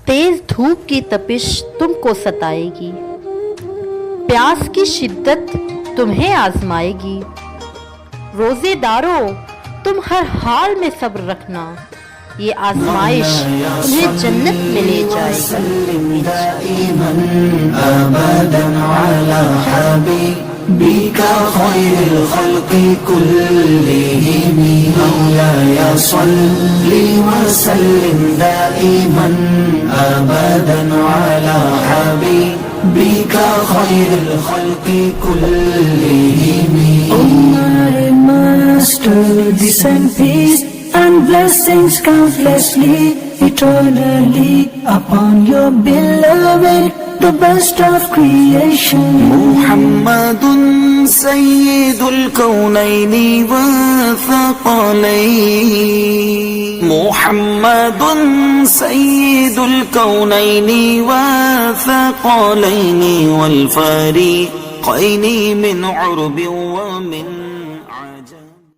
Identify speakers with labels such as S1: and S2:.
S1: तेज धूप की तपिश तुमको सताएगी, प्यास की शिद्दत तुम्हें आजमाएगी। रोजेदारों, तुम हर हाल में सब्र रखना, ये आजमाइश तुम्हें जन्नत में ले जाएगी।
S2: बिका खैरुल खल्क़ि कुल्लिहिम मौलाया सल्लि व सल्लिम दाइमन अबदन अला हबीबिका खैरुल खल्क़ि कुल्लिहिम। O my Master, descend peace and blessings countlessly, eternally upon your beloved, the best of creation. Muhammadun Sayyidul Kawnayni wa Thaqalayn. Muhammadun Sayyidul Kawnayni wa Thaqalayn wal Fariqayni min urbi wa min ajam.